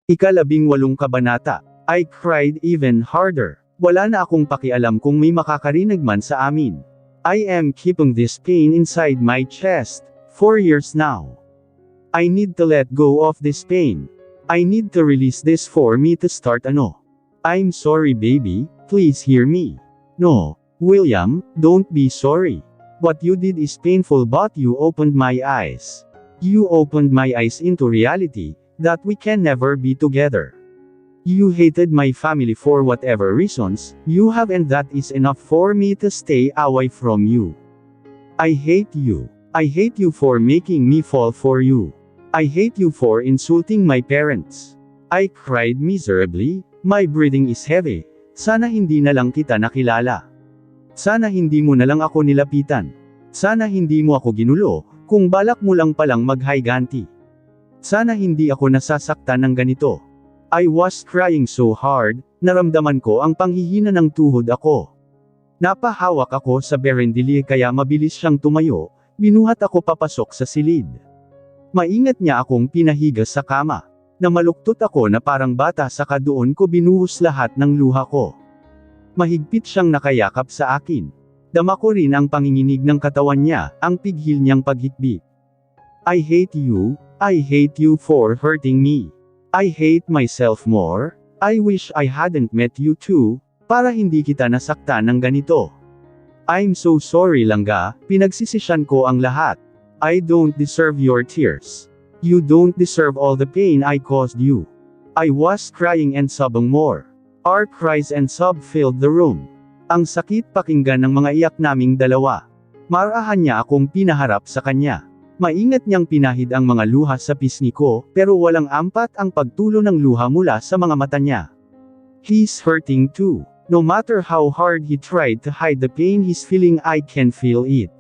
Ika-18 kabanata. I cried even harder. Wala na akong pakialam kung may makakarinig man sa amin. I am keeping this pain inside my chest, 4 years now. I need to let go of this pain. I need to release this for me to start ano. I'm sorry baby, please hear me. No, William, don't be sorry. What you did is painful but you opened my eyes. You opened my eyes into reality, that we can never be together. You hated my family for whatever reasons you have, and that is enough for me to stay away from you. I hate you. I hate you for making me fall for you. I hate you for insulting my parents. I cried miserably, my breathing is heavy. Sana hindi na lang kita nakilala. Sana hindi mo na lang ako nilapitan. Sana hindi mo ako ginulo, kung balak mo lang palang maghayganti. Sana hindi ako nasasaktan ng ganito. I was crying so hard, naramdaman ko ang panghihina ng tuhod ako. Napahawak ako sa berendilye kaya mabilis siyang tumayo, binuhat ako papasok sa silid. Maingat niya akong pinahiga sa kama. Namaluktot ako na parang bata saka doon ko binuhos lahat ng luha ko. Mahigpit siyang nakayakap sa akin. Dama ko rin ang panginginig ng katawan niya, ang pighil niyang paghikbi. I hate you for hurting me. I hate myself more. I wish I hadn't met you too, para hindi kita nasaktan ng ganito. I'm so sorry Langga, pinagsisisyan ko ang lahat. I don't deserve your tears. You don't deserve all the pain I caused you. I was crying and sobbing more. Our cries and sob filled the room. Ang sakit pakinggan ng mga iyak naming dalawa. Marahan niya akong pinaharap sa kanya. Maingat niyang pinahid ang mga luha sa pisngi ko, pero walang ampat ang pagtulo ng luha mula sa mga mata niya. He's hurting too. No matter how hard he tried to hide the pain he's feeling, I can feel it.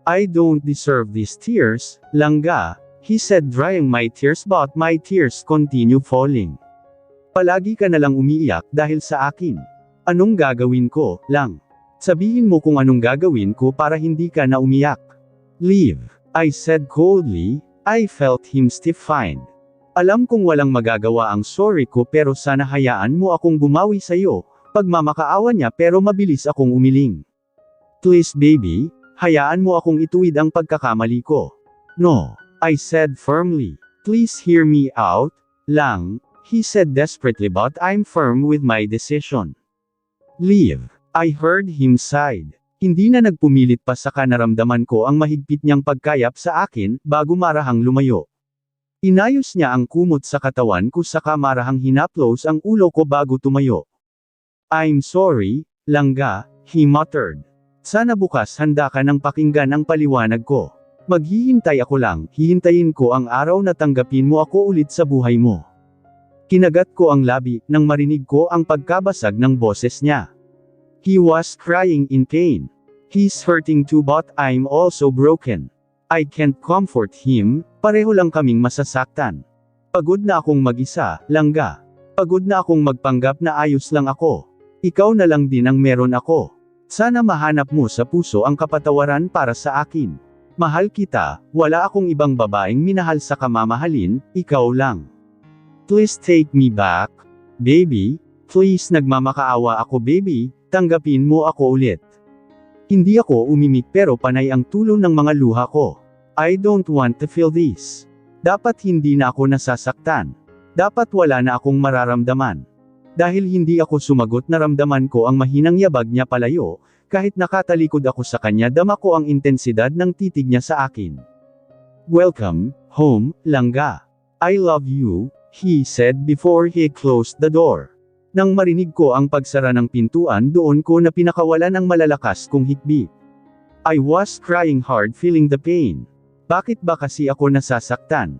I don't deserve these tears, Langga, he said, drying my tears, but my tears continue falling. Palagi ka nalang umiiyak dahil sa akin. Anong gagawin ko, Lang? Sabihin mo kung anong gagawin ko para hindi ka na umiyak. Leave. I said coldly. I felt him stiff-fined. Alam kong walang magagawa ang sorry ko, pero sana hayaan mo akong bumawi sa'yo. Pagmamakaawa niya pero mabilis akong umiling. Please baby, hayaan mo akong ituwid ang pagkakamali ko. No, I said firmly. Please hear me out, Lang, he said desperately, but I'm firm with my decision. Leave. I heard him sighed. Hindi na nagpumilit pa sa naramdaman ko ang mahigpit niyang pagkayap sa akin, bago marahang lumayo. Inayos niya ang kumot sa katawan ko saka marahang hinaplos ang ulo ko bago tumayo. I'm sorry, Langga, he muttered. Sana bukas handa ka ng pakinggan ang paliwanag ko. Maghihintay ako lang, hihintayin ko ang araw na tanggapin mo ako ulit sa buhay mo. Kinagat ko ang labi, nang marinig ko ang pagkabasag ng boses niya. He was crying in pain. He's hurting too, but I'm also broken. I can't comfort him, pareho lang kaming masasaktan. Pagod na akong mag-isa, Langga. Pagod na akong magpanggap na ayos lang ako. Ikaw na lang din ang meron ako. Sana mahanap mo sa puso ang kapatawaran para sa akin. Mahal kita, wala akong ibang babaeng minahal sa kamamahalin, ikaw lang. Please take me back, baby. Please, nagmamakaawa ako baby, tanggapin mo ako ulit. Hindi ako umimik pero panay ang tulo ng mga luha ko. I don't want to feel this. Dapat hindi na ako nasasaktan. Dapat wala na akong mararamdaman. Dahil hindi ako sumagot, naramdaman ko ang mahinang yabag niya palayo, kahit nakatalikod ako sa kanya, dama ko ang intensidad ng titig niya sa akin. Welcome, home, Langga. I love you, he said before he closed the door. Nang marinig ko ang pagsara ng pintuan, doon ko na pinakawalan ang malalakas kong hikbi. I was crying hard, feeling the pain. Bakit ba kasi ako nasasaktan?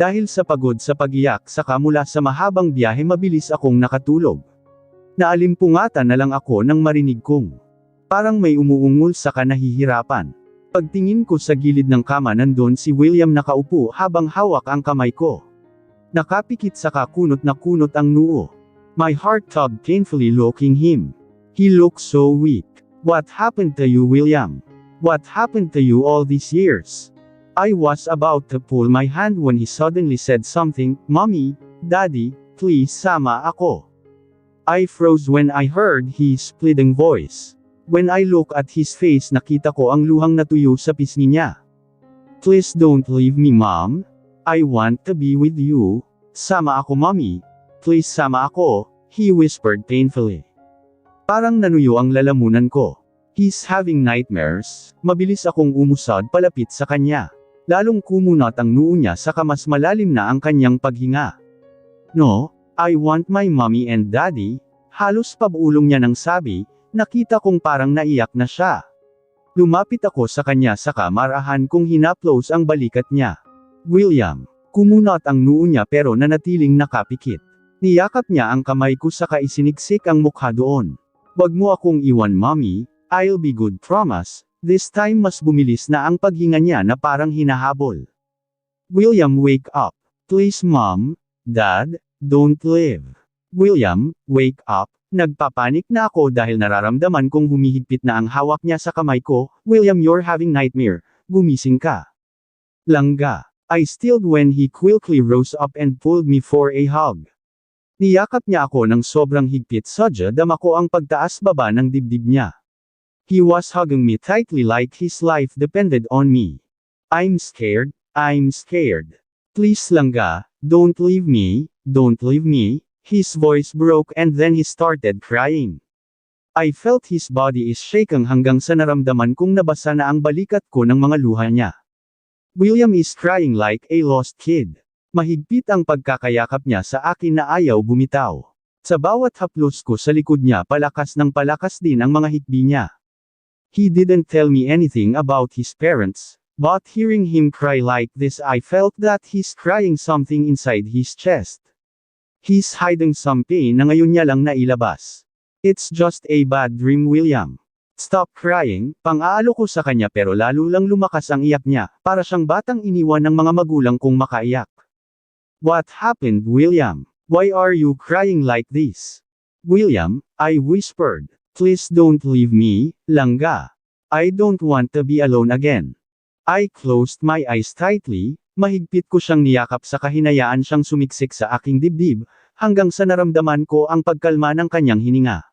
Dahil sa pagod sa pagiyak saka mula sa mahabang biyahe mabilis akong nakatulog. Naalimpungatan na lang ako nang marinig kong parang may umuungol sa kanahihirapan. Pagtingin ko sa gilid ng kama, nandun si William nakaupo habang hawak ang kamay ko. Nakapikit saka kunot na kunot ang noo. My heart tugged painfully looking him. He looked so weak. What happened to you, William? What happened to you all these years? I was about to pull my hand when he suddenly said something. Mommy, Daddy, please sama ako. I froze when I heard his pleading voice. When I look at his face nakita ko ang luhang natuyo sa pisngi niya. Please don't leave me, Mom. I want to be with you. Sama ako, Mommy. Please sama ako, he whispered painfully. Parang nanuyo ang lalamunan ko. He's having nightmares. Mabilis akong umusad palapit sa kanya. Lalong kumunat ang noo niya saka mas malalim na ang kanyang paghinga. No, I want my mommy and daddy. Halos pabulong niya nang sabi, nakita kong parang naiyak na siya. Lumapit ako sa kanya saka marahan kong hinaplos ang balikat niya. William, kumunat ang noo niya pero nanatiling nakapikit. Niyakap niya ang kamay ko saka isiniksik ang mukha doon. Wag mo akong iwan, Mommy, I'll be good, promise. This time mas bumilis na ang paghinga niya na parang hinahabol. William, wake up. Please, Mom. Dad, don't leave. William, wake up. Nagpapanik na ako dahil nararamdaman kong humihigpit na ang hawak niya sa kamay ko. William, you're having nightmare. Gumising ka. Langga. I stilled when he quickly rose up and pulled me for a hug. Niyakap niya ako ng sobrang higpit sadya dama ko ang pagtaas-baba ng dibdib niya. He was hugging me tightly like his life depended on me. I'm scared. Please, Langga, don't leave me. His voice broke and then he started crying. I felt his body is shaking hanggang sa naramdaman kong nabasa na ang balikat ko ng mga luha niya. William is crying like a lost kid. Mahigpit ang pagkakayakap niya sa akin na ayaw bumitaw. Sa bawat haplos ko sa likod niya palakas ng palakas din ang mga hikbi niya. He didn't tell me anything about his parents, but hearing him cry like this I felt that he's crying something inside his chest. He's hiding some pain na ngayon niya lang nailabas. It's just a bad dream, William. Stop crying, pang-aalo ko sa kanya pero lalo lang lumakas ang iyak niya, para siyang batang iniwan ng mga magulang kong makaiyak. What happened, William? Why are you crying like this? William, I whispered. Please don't leave me, Langga. I don't want to be alone again. I closed my eyes tightly, mahigpit ko siyang niyakap sa kahinayaan siyang sumiksik sa aking dibdib, hanggang sa naramdaman ko ang pagkalma ng kanyang hininga.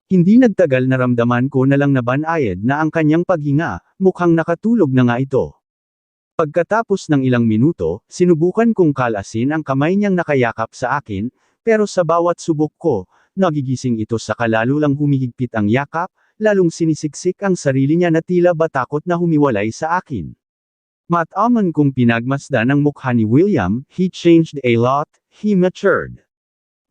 Hindi nagtagal naramdaman ko na lang na banayad na ang kanyang paghinga, mukhang nakatulog na nga ito. Pagkatapos ng ilang minuto, sinubukan kong kalasin ang kamay niyang nakayakap sa akin, pero sa bawat subok ko, nagigising ito sa kalalo lang humihigpit ang yakap, lalong sinisiksik ang sarili niya na tila ba takot na humiwalay sa akin. Mataman kong pinagmasdan ang mukha ni William, he changed a lot, he matured.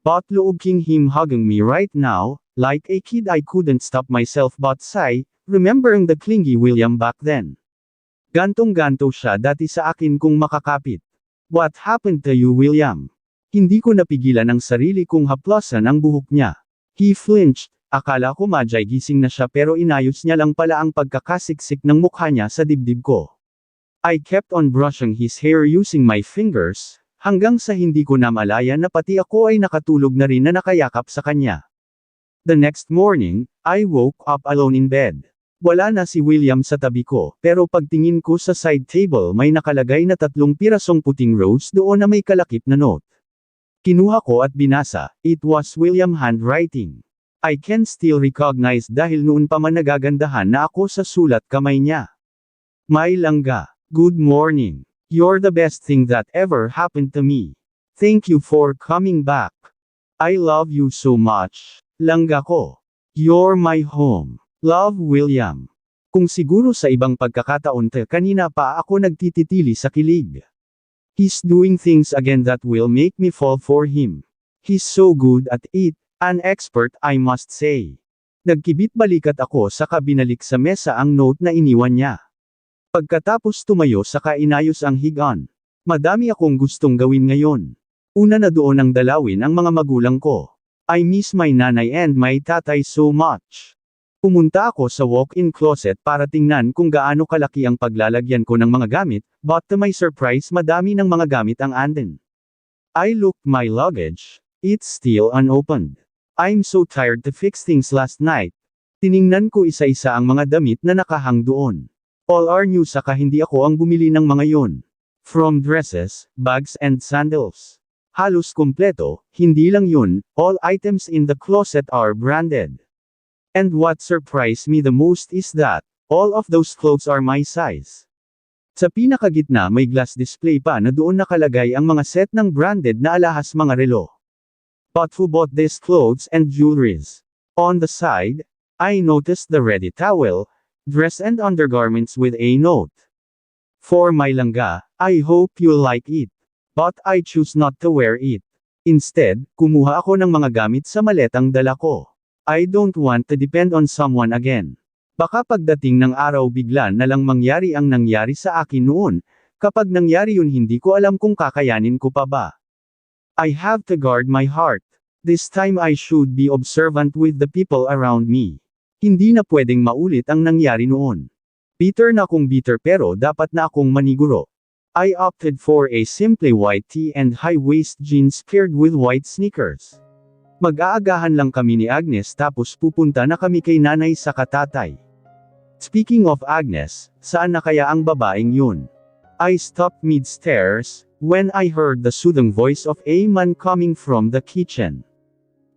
But looking him hugging me right now, like a kid I couldn't stop myself but sigh, remembering the clingy William back then. Gantong-ganto siya dati sa akin kung makakapit. What happened to you, William? Hindi ko napigilan ang sarili kong haplasan ang buhok niya. He flinched, akala ko madyay gising na siya pero inayos niya lang pala ang pagkakasiksik ng mukha niya sa dibdib ko. I kept on brushing his hair using my fingers, hanggang sa hindi ko na malaya na pati ako ay nakatulog na rin na nakayakap sa kanya. The next morning, I woke up alone in bed. Wala na si William sa tabi ko, pero pagtingin ko sa side table may nakalagay na 3 pirasong puting rose doon na may kalakip na note. Kinuha ko at binasa, it was William handwriting. I can still recognize dahil noon pa man nagagandahan na ako sa sulat kamay niya. My Langga, good morning. You're the best thing that ever happened to me. Thank you for coming back. I love you so much, Langga ko. You're my home. Love, William. Kung siguro sa ibang pagkakataon kanina pa ako nagtititili sa kilig. He's doing things again that will make me fall for him. He's so good at it, an expert I must say. Nagkibit balikat ako saka binalik sa mesa ang note na iniwan niya. Pagkatapos tumayo saka inayos ang higaan. Madami akong gustong gawin ngayon. Una na doon ang dalawin ang mga magulang ko. I miss my nanay and my tatay so much. Pumunta ako sa walk-in closet para tingnan kung gaano kalaki ang paglalagyan ko ng mga gamit, but to my surprise madami ng mga gamit ang andin. I looked my luggage, it's still unopened. I'm so tired to fix things last night. Tiningnan ko isa-isa ang mga damit na nakahang doon. All are new saka hindi ako ang bumili ng mga yon. From dresses, bags and sandals. Halos kumpleto, hindi lang yun, all items in the closet are branded. And what surprised me the most is that, all of those clothes are my size. Sa pinakagitna may glass display pa na doon nakalagay ang mga set ng branded na alahas mga relo. But who bought these clothes and jewelries? On the side, I noticed the ready towel, dress and undergarments with a note. For my langga, I hope you like it. But I choose not to wear it. Instead, kumuha ako ng mga gamit sa maletang dala ko. I don't want to depend on someone again. Baka pagdating ng araw bigla na lang mangyari ang nangyari sa akin noon, kapag nangyari yun hindi ko alam kung kakayanin ko pa ba. I have to guard my heart. This time I should be observant with the people around me. Hindi na pwedeng maulit ang nangyari noon. Bitter na akong bitter pero dapat na akong maniguro. I opted for a simply white tee and high-waist jeans paired with white sneakers. Mag-aagahan lang kami ni Agnes tapos pupunta na kami kay nanay sa katatay. Speaking of Agnes, saan na kaya ang babaeng yun? I stopped mid-stairs, when I heard the soothing voice of a man coming from the kitchen.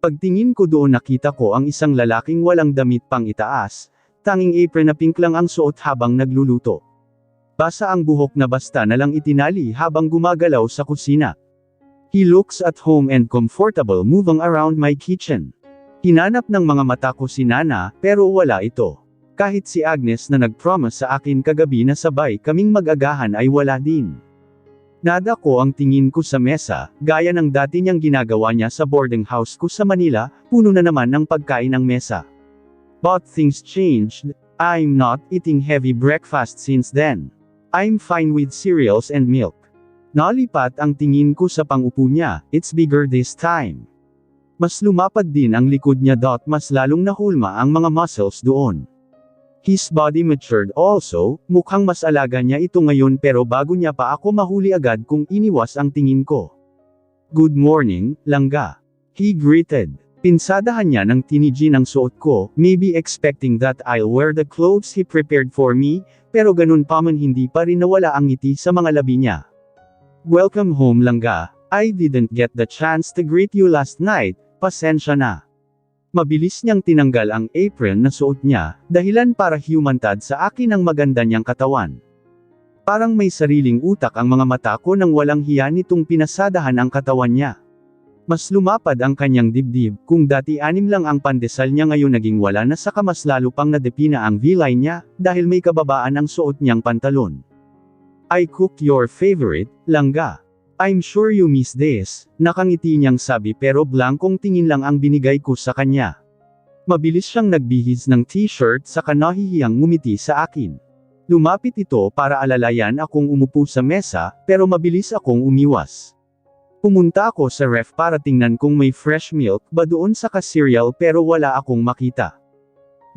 Pagtingin ko doon nakita ko ang isang lalaking walang damit pang itaas, tanging apron na pink lang ang suot habang nagluluto. Basa ang buhok na basta na lang itinali habang gumagalaw sa kusina. He looks at home and comfortable moving around my kitchen. Hinanap ng mga mata ko si Nana, pero wala ito. Kahit si Agnes na nag-promise sa akin kagabi na sabay kaming mag-agahan ay wala din. Nada ko ang tingin ko sa mesa, gaya ng dati niyang ginagawa niya sa boarding house ko sa Manila, puno na naman ng pagkain ng mesa. But things changed, I'm not eating heavy breakfast since then. I'm fine with cereals and milk. Nalipat ang tingin ko sa pangupo niya, it's bigger this time. Mas lumapad din ang likod niya mas lalong nahulma ang mga muscles doon. His body matured also, mukhang mas alaga niya ito ngayon pero bago niya pa ako mahuli agad kung iniwas ang tingin ko. Good morning, langga. He greeted. Pinsadahan niya ng tiniji ng suot ko, maybe expecting that I'll wear the clothes he prepared for me, pero ganun pa man hindi pa rin nawala ang ngiti sa mga labi niya. Welcome home langga, I didn't get the chance to greet you last night, pasensya na. Mabilis niyang tinanggal ang apron na suot niya, dahilan para humantad sa akin ang maganda niyang katawan. Parang may sariling utak ang mga mata ko nang walang hiya nitong pinasadahan ang katawan niya. Mas lumapad ang kanyang dibdib, kung dati 6 lang ang pandesal niya ngayon naging wala na saka mas lalo pang nadepina ang V-line niya, dahil may kababaan ang suot niyang pantalon. I cooked your favorite, langga. I'm sure you miss this, nakangiti niyang sabi pero blankong tingin lang ang binigay ko sa kanya. Mabilis siyang nagbihis ng t-shirt saka nahihiyang ngumiti sa akin. Lumapit ito para alalayan akong umupo sa mesa, pero mabilis akong umiwas. Pumunta ako sa ref para tingnan kung may fresh milk ba doon sa cereal pero wala akong makita.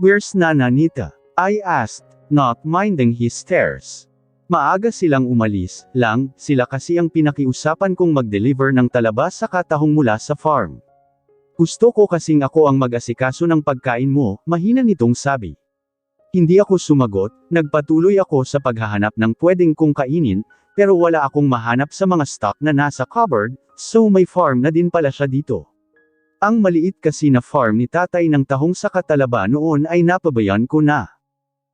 Where's Nana Nita? I asked, not minding his stares. Maaga silang umalis, lang, sila kasi ang pinakiusapan kong mag-deliver ng talaba sa katahong mula sa farm. Gusto ko kasing ako ang mag-asikaso ng pagkain mo, mahina nitong sabi. Hindi ako sumagot, nagpatuloy ako sa paghahanap ng pwedeng kong kainin, pero wala akong mahanap sa mga stock na nasa cupboard, so may farm na din pala siya dito. Ang maliit kasi na farm ni tatay ng tahong sa katalaba noon ay napabayan ko na.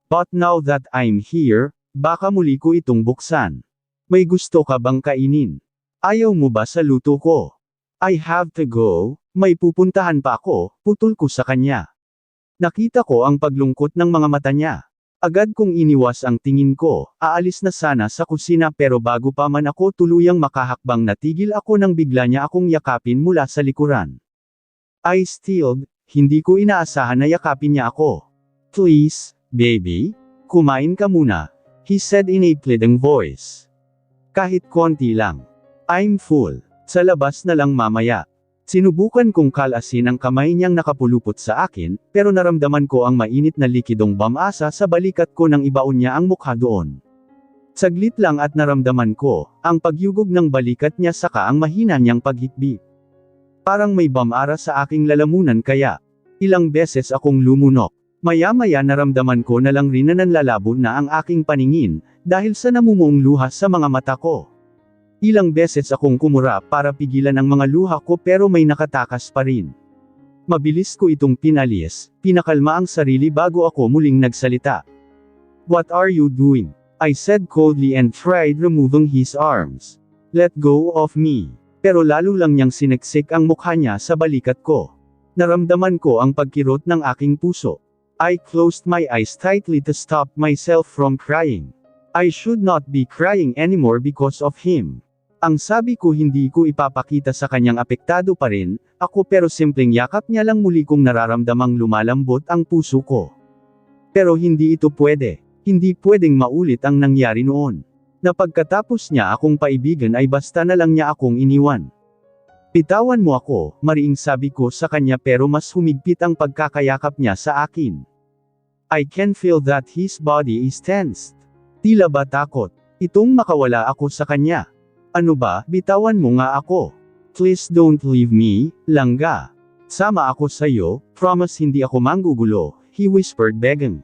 But now that I'm here, baka muli ko itong buksan. May gusto ka bang kainin? Ayaw mo ba sa luto ko? I have to go, may pupuntahan pa ako, putol ko sa kanya. Nakita ko ang paglungkot ng mga mata niya. Agad kong iniwas ang tingin ko, aalis na sana sa kusina pero bago pa man ako tuluyang makahakbang natigil ako nang bigla niya akong yakapin mula sa likuran. I stilled, hindi ko inaasahan na yakapin niya ako. Please, baby, kumain ka muna, he said in a pleading voice. Kahit konti lang. I'm full, sa labas na lang mamaya. Sinubukan kong kalasin ang kamay niyang nakapulupot sa akin, pero naramdaman ko ang mainit na likidong bamasa sa balikat ko nang ibaon niya ang mukha doon. Saglit lang at naramdaman ko, ang pagyugog ng balikat niya saka ang mahina niyang paghikbi. Parang may bamara sa aking lalamunan kaya, ilang beses akong lumunok. Maya-maya naramdaman ko na lang rin na nanlalabo na ang aking paningin, dahil sa namumuong luha sa mga mata ko. Ilang beses akong kumura para pigilan ang mga luha ko pero may nakatakas pa rin. Mabilis ko itong pinalis, pinakalma ang sarili bago ako muling nagsalita. "What are you doing?" I said coldly and tried removing his arms. "Let go of me." Pero lalo lang niyang sineksik ang mukha niya sa balikat ko. Naramdaman ko ang pagkirot ng aking puso. I closed my eyes tightly to stop myself from crying. I should not be crying anymore because of him. Ang sabi ko hindi ko ipapakita sa kanyang apektado pa rin, ako pero simpleng yakap niya lang muli kong nararamdamang lumalambot ang puso ko. Pero hindi ito pwede. Hindi pwedeng maulit ang nangyari noon. Na pagkatapos niya akong paibigan ay basta na lang niya akong iniwan. "Bitawan mo ako," mariing sabi ko sa kanya pero mas humigpit ang pagkakayakap niya sa akin. I can feel that his body is tensed. Tila ba takot itong makawala ako sa kanya. "Ano ba, bitawan mo nga ako. Please don't leave me, Langga. Sama ako sa'yo, promise hindi ako manggugulo," he whispered begging.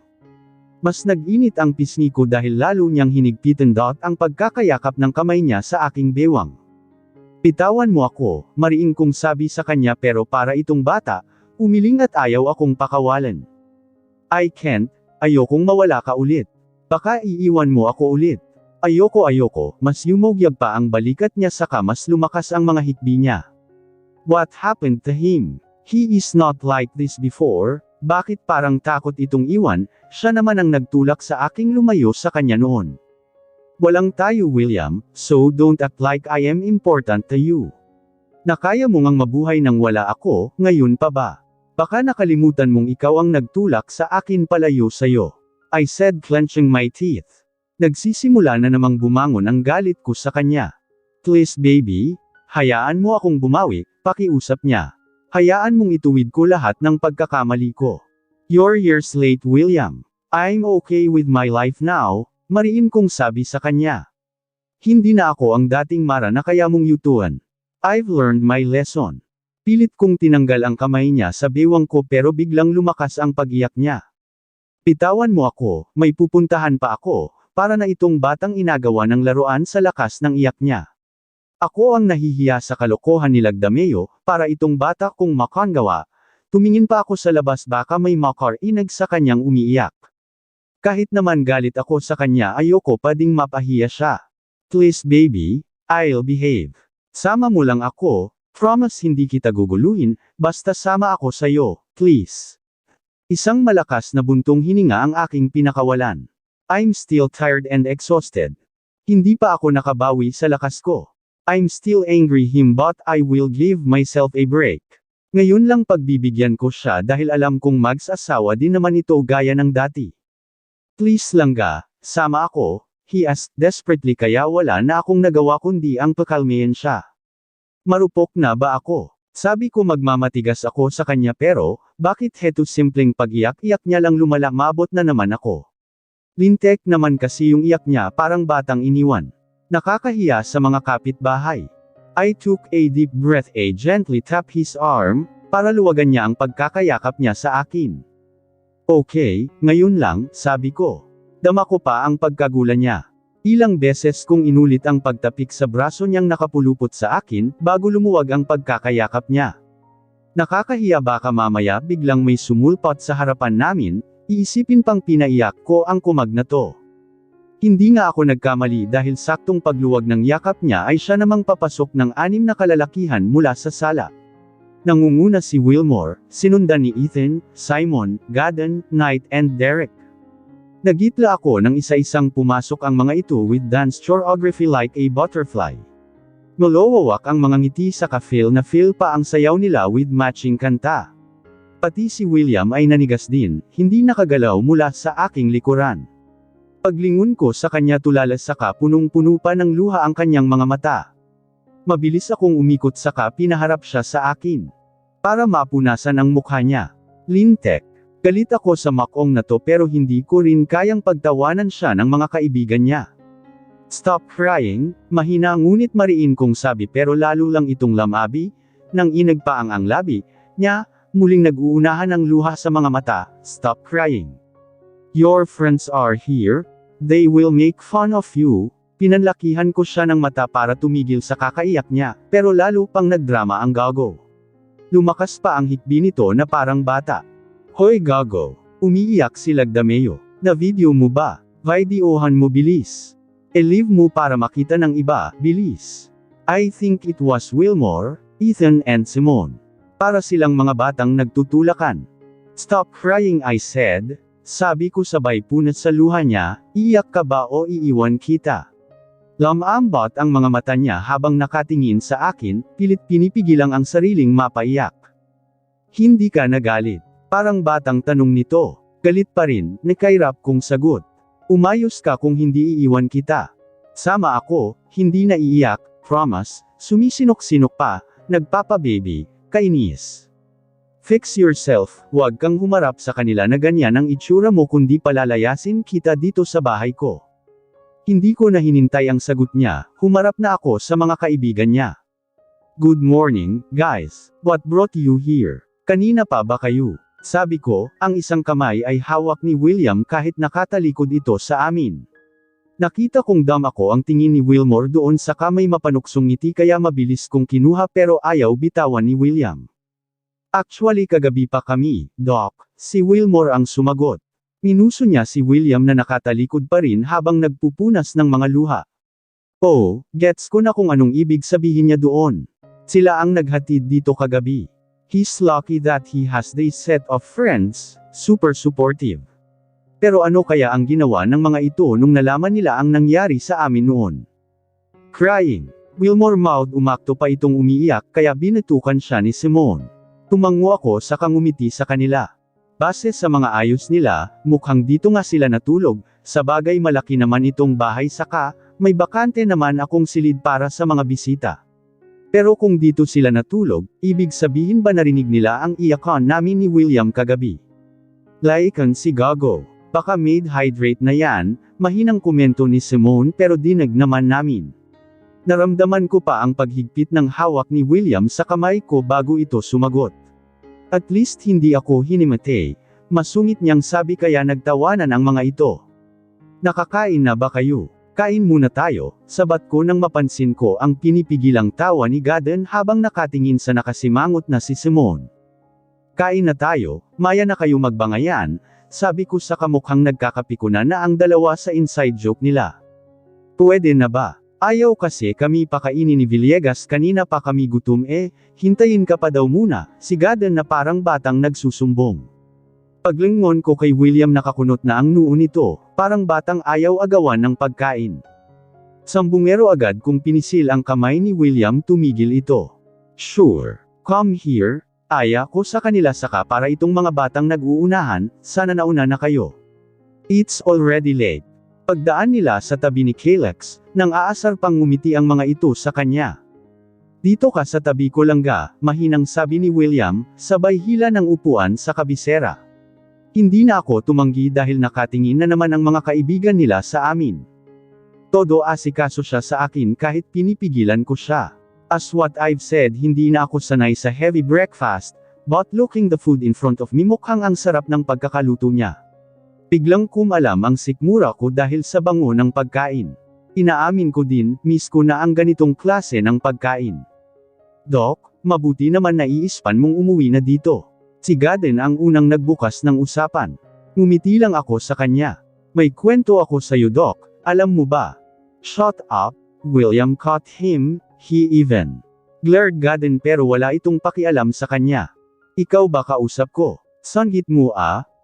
Mas nag-init ang pisngi ko dahil lalo niyang hinigpitan ang pagkakayakap ng kamay niya sa aking bewang. "Bitawan mo ako," mariing kong sabi sa kanya pero para itong bata, umiling at ayaw akong pakawalan. "I can't, ayokong mawala ka ulit. Baka iiwan mo ako ulit." Ayoko, mas yumogyag pa ang balikat niya saka mas lumakas ang mga hikbi niya. "What happened to him? He is not like this before." Bakit parang takot itong iwan, siya naman ang nagtulak sa aking lumayo sa kanya noon. "Walang tayo William, so don't act like I am important to you. Nakaya mo ngang mabuhay nang wala ako, ngayon pa ba? Baka nakalimutan mong ikaw ang nagtulak sa akin palayo sayo," I said clenching my teeth. Nagsisimula na namang bumangon ang galit ko sa kanya. "Please baby, hayaan mo akong bumawi," pakiusap niya. "Hayaan mong ituwid ko lahat ng pagkakamali ko. You're years late William. I'm okay with my life now," mariin kong sabi sa kanya. Hindi na ako ang dating Mara na kaya mong yutuan. I've learned my lesson. Pilit kong tinanggal ang kamay niya sa bewang ko pero biglang lumakas ang pag-iyak niya. "Bitawan mo ako, may pupuntahan pa ako," para na itong batang inagawa ng laruan sa lakas ng iyak niya. Ako ang nahihiya sa kalokohan ni Lagdameo, para itong bata kong makanggawa. Tumingin pa ako sa labas baka may makarinig sa kanyang umiiyak. Kahit naman galit ako sa kanya ayoko pa ding mapahiya siya. "Please baby, I'll behave. Sama mo lang ako, promise hindi kita guguluhin, basta sama ako sayo, please." Isang malakas na buntong hininga ang aking pinakawalan. I'm still tired and exhausted. Hindi pa ako nakabawi sa lakas ko. I'm still angry him but I will give myself a break. Ngayon lang pagbibigyan ko siya dahil alam kong mag-asawa din naman ito gaya ng dati. "Please Langga, sama ako," he asked desperately kaya wala na akong nagawa kundi ang pakalmayan siya. Marupok na ba ako? Sabi ko magmamatigas ako sa kanya pero, bakit heto simpleng pag-iyak-iyak niya lang lumala mabot na naman ako. Lintek naman kasi yung iyak niya parang batang iniwan. Nakakahiya sa mga kapitbahay. I took a deep breath and gently tapped his arm, para luwagan niya ang pagkakayakap niya sa akin. "Okay, ngayon lang," sabi ko. Dama ko pa ang pagkagulan niya. Ilang beses kong inulit ang pagtapik sa braso niyang nakapulupot sa akin, bago lumuwag ang pagkakayakap niya. Nakakahiya baka mamaya biglang may sumulpot sa harapan namin, iisipin pang pinaiyak ko ang kumag na to. Hindi nga ako nagkamali dahil saktong pagluwag ng yakap niya ay siya namang papasok ng 6 na kalalakihan mula sa sala. Nangunguna si Wilmore, sinundan ni Ethan, Simon, Gadon, Knight and Derek. Nagitla ako ng isa-isang pumasok ang mga ito with dance choreography like a butterfly. Nalowawak ang mga ngiti sa feel na feel pa ang sayaw nila with matching kanta. Pati si William ay nanigas din, hindi nakagalaw mula sa aking likuran. Paglingon ko sa kanya tulala saka punong-puno pa ng luha ang kanyang mga mata. Mabilis akong umikot saka pinaharap siya sa akin. Para mapunasan ang mukha niya. Lintek. Galit ako sa makong na to pero hindi ko rin kayang pagtawanan siya ng mga kaibigan niya. "Stop crying," mahina ngunit mariin kong sabi pero lalo lang itong lamabi, nang inagpa ang labi niya, muling nag-uunahan ang luha sa mga mata. "Stop crying. Your friends are here, they will make fun of you, Pinanlakihan ko siya ng mata para tumigil sa kakaiyak niya, pero lalo pang nagdrama ang gago. Lumakas pa ang hikbi nito na parang bata. Hoy gago, umiiyak si Lagdameo. Na video mo ba? Videohan mo bilis. E-leave mo para makita ng iba, bilis. I think it was Wilmore, Ethan and Simone. Para silang mga batang nagtutulakan. Stop crying I said. Sabi ko sabay punat sa luha niya, iiyak ka ba o iiwan kita? Lamambot ang mga mata niya habang nakatingin sa akin, pilit pinipigilang ang sariling mapaiyak. Hindi ka nagalit. Parang batang tanong nito. Galit pa rin, nakairap kong sagot. Umayos ka kung hindi iiwan kita. Sama ako, hindi na iiyak, promise, sumisinok-sinok pa, nagpapababy, kainis. Fix yourself, huwag kang humarap sa kanila na ganyan ang itsura mo kundi palalayasin kita dito sa bahay ko. Hindi ko na hinintay ang sagot niya, humarap na ako sa mga kaibigan niya. Good morning, guys. What brought you here? Kanina pa ba kayo? Sabi ko, ang isang kamay ay hawak ni William kahit nakatalikod ito sa amin. Nakita kong dam ako ang tingin ni Wilmore doon sa kamay mapanuksong ngiti kaya mabilis kong kinuha pero ayaw bitawan ni William. Actually kagabi pa kami, Doc, si Wilmore ang sumagot. Minuso niya si William na nakatalikod pa rin habang nagpupunas ng mga luha. Oh, gets ko na kung anong ibig sabihin niya doon. Sila ang naghatid dito kagabi. He's lucky that he has this set of friends, super supportive. Pero ano kaya ang ginawa ng mga ito nung nalaman nila ang nangyari sa amin noon? Crying. Wilmore mouth umakto pa itong umiiyak kaya binatukan siya ni Simone. Tumango ako sa kangumiti sa kanila. Base sa mga ayos nila, mukhang dito nga sila natulog, sa bagay malaki naman itong bahay saka, may bakante naman akong silid para sa mga bisita. Pero kung dito sila natulog, ibig sabihin ba narinig nila ang iyakan namin ni William kagabi? Laikan si gago. Baka made hydrate na yan, mahinang komento ni Simone pero dinag naman namin. Naramdaman ko pa ang paghigpit ng hawak ni William sa kamay ko bago ito sumagot. At least hindi ako hinimate, masungit niyang sabi kaya nagtawanan ang mga ito. Nakakain na ba kayo? Kain muna tayo, sabat ko nang mapansin ko ang pinipigilang tawa ni Gaden habang nakatingin sa nakasimangot na si Simone. Kain na tayo, maya na kayo magbangayan, sabi ko sa kamukhang nagkakapikunan na ang dalawa sa inside joke nila. Pwede na ba? Ayaw kasi kami pakainin ni Villegas kanina pa kami gutom hintayin ka pa daw muna, si Gaden na parang batang nagsusumbong. Paglingon ko kay William nakakunot na ang noo nito, parang batang ayaw agawan ng pagkain. Sambungero agad kung pinisil ang kamay ni William tumigil ito. Sure, come here, aya ko sa kanila saka para itong mga batang nag-uunahan, sana nauna na kayo. It's already late. Pagdaan nila sa tabi ni Kalex, nang aasar pang ngumiti ang mga ito sa kanya. Dito ka sa tabi ko langga, mahinang sabi ni William, sabay hila ng upuan sa kabisera. Hindi na ako tumanggi dahil nakatingin na naman ang mga kaibigan nila sa amin. Todo asikaso siya sa akin kahit pinipigilan ko siya. As what I've said hindi na ako sanay sa heavy breakfast, but looking the food in front of me mukhang ang sarap ng pagkakaluto niya. Biglang kumalam ang sikmura ko dahil sa bango ng pagkain. Inaamin ko din, miss ko na ang ganitong klase ng pagkain. Doc, mabuti naman naiispan mong umuwi na dito. Si Gaden ang unang nagbukas ng usapan. Ngumiti lang ako sa kanya. May kwento ako sa'yo Doc, alam mo ba? Shut up, William caught him, he even glared Gaden pero wala itong pakialam sa kanya. Ikaw ba kausap ko? Sanggit mo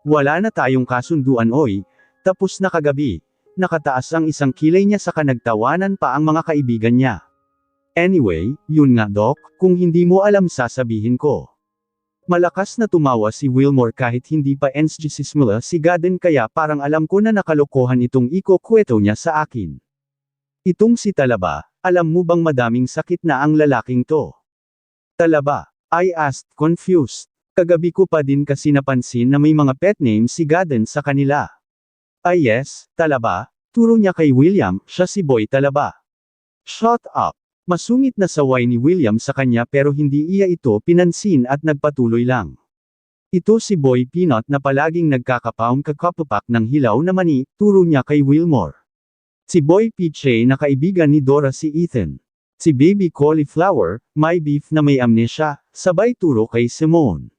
wala na tayong kasunduan oy, tapos na kagabi. Nakataas ang isang kilay niya saka nagtawanan pa ang mga kaibigan niya. Anyway, yun nga Doc, kung hindi mo alam sasabihin ko. Malakas na tumawa si Wilmore kahit hindi pa ensgisismula si Gaden kaya parang alam ko na nakalokohan itong iko-kwento niya sa akin. Itong si Talaba, alam mo bang madaming sakit na ang lalaking to? Talaba, I asked confused. Kagabi ko pa din kasi napansin na may mga pet name si Gaden sa kanila. Ay yes, Talaba, turo niya kay William, siya si Boy Talaba. Shut up. Masungit na saway ni William sa kanya pero hindi iya ito pinansin at nagpatuloy lang. Ito si Boy Peanut na palaging nagkakapaong kakapapak ng hilaw na mani, turo niya kay Wilmore. Si Boy Piche na kaibigan ni Dora si Ethan. Si Baby Cauliflower, may beef na may amnesia, sabay turo kay Simone.